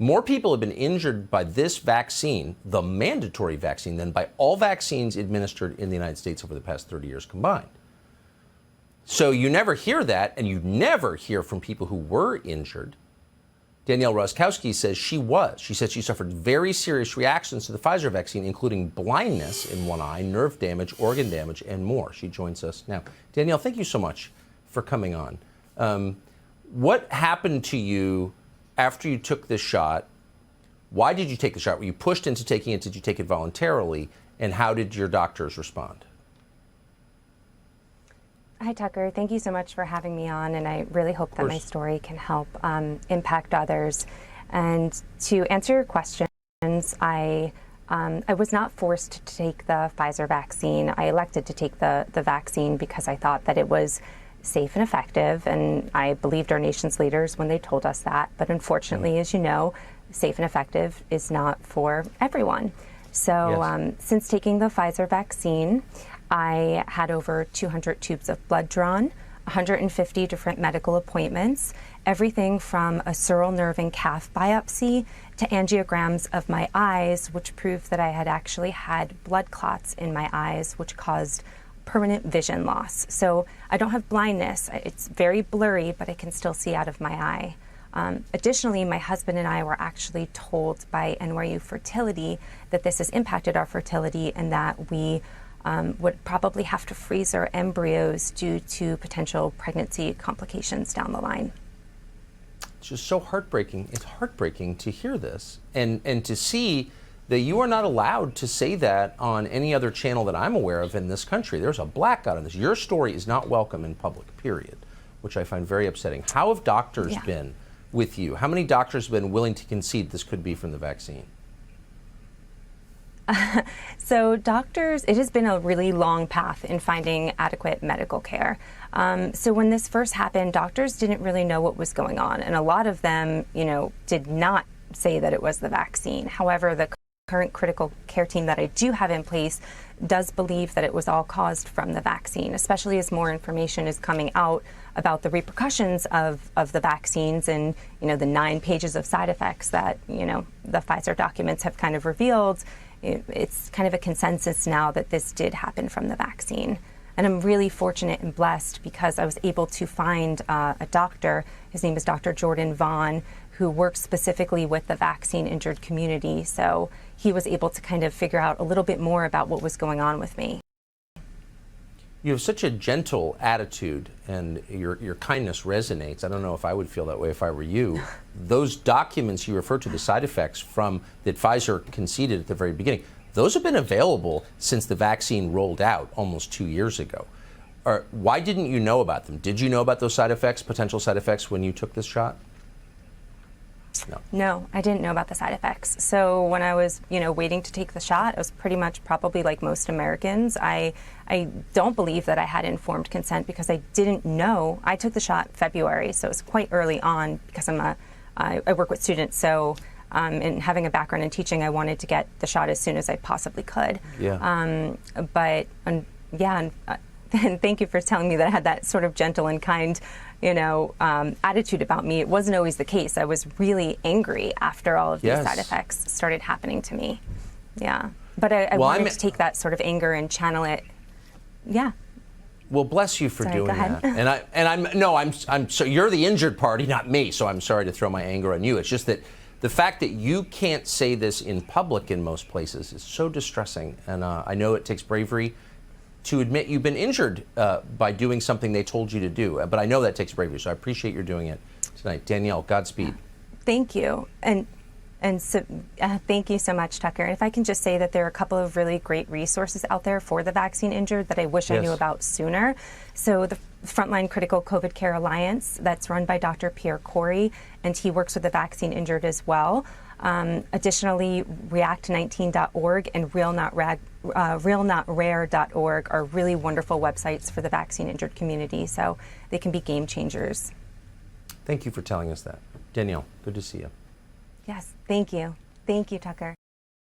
More people have been injured by this vaccine, the mandatory vaccine, than by all vaccines administered in the United States over the past 30 years combined. So you never hear that, and you never hear from people who were injured. Danielle Roszkowski says she was. She said she suffered very serious reactions to the Pfizer vaccine, including blindness in one eye, nerve damage, organ damage, and more. She joins us now. Danielle, thank you so much for coming on. What happened to you after you took this shot? Why did you take the shot? Were you pushed into taking it? Did you take it voluntarily? And how did your doctors respond? Hi, Tucker. Thank you so much for having me on, and I really hope that my story can help impact others. And to answer your questions, I was not forced to take the Pfizer vaccine. I elected to take the vaccine because I thought that it was safe and effective, and I believed our nation's leaders when they told us that. But unfortunately, as you know, safe and effective is not for everyone. So since taking the Pfizer vaccine, I had over 200 tubes of blood drawn, 150 different medical appointments, everything from a sural nerve and calf biopsy to angiograms of my eyes, which proved that I had actually had blood clots in my eyes, which caused permanent vision loss. So I don't have blindness. It's very blurry, but I can still see out of my eye. Additionally, my husband and I were actually told by NYU Fertility that this has impacted our fertility and that we would probably have to freeze our embryos due to potential pregnancy complications down the line. It's just so heartbreaking. It's heartbreaking to hear this and to see that you are not allowed to say that on any other channel that I'm aware of in this country. There's a blackout on this. Your story is not welcome in public, period, which I find very upsetting. How have doctors been with you? How many doctors have been willing to concede this could be from the vaccine? So doctors, it has been a really long path in finding adequate medical care. So when this first happened, doctors didn't really know what was going on. And a lot of them, did not say that it was the vaccine. However, the current critical care team that I do have in place does believe that it was all caused from the vaccine, especially as more information is coming out about the repercussions of the vaccines and, the 9 pages of side effects that, the Pfizer documents have kind of revealed. It's kind of a consensus now that this did happen from the vaccine. And I'm really fortunate and blessed because I was able to find a doctor, his name is Dr. Jordan Vaughn, who works specifically with the vaccine-injured community. So he was able to kind of figure out a little bit more about what was going on with me. You have such a gentle attitude, and your kindness resonates. I don't know if I would feel that way if I were you. Those documents you referred to, the side effects from that Pfizer conceded at the very beginning, those have been available since the vaccine rolled out almost 2 years ago. Why didn't you know about them? Did you know about those side effects, potential side effects, when you took this shot? No, I didn't know about the side effects. So when I was, waiting to take the shot, I was pretty much probably like most Americans. I don't believe that I had informed consent because I didn't know. I took the shot February, so it was quite early on because I work with students. So and having a background in teaching, I wanted to get the shot as soon as I possibly could. Yeah. And thank you for telling me that I had that sort of gentle and kind, attitude about me. It wasn't always the case. I was really angry after all of these side effects started happening to me. Yeah. But I wanted to take that sort of anger and channel it. Yeah. Well, bless you for doing that. I'm so you're the injured party, not me. So I'm sorry to throw my anger on you. It's just that the fact that you can't say this in public in most places is so distressing. And I know it takes bravery to admit you've been injured by doing something they told you to do. But I know that takes bravery, so I appreciate your doing it tonight. Danielle, Godspeed. Thank you. And so, thank you so much, Tucker. If I can just say that there are a couple of really great resources out there for the vaccine injured that I wish I knew about sooner. So the Frontline Critical COVID Care Alliance, that's run by Dr. Pierre Corey, and he works with the vaccine injured as well. Additionally, react19.org and realnotrare.org are really wonderful websites for the vaccine injured community, so they can be game changers. Thank you for telling us that. Danielle, good to see you. Yes, thank you. Thank you, Tucker.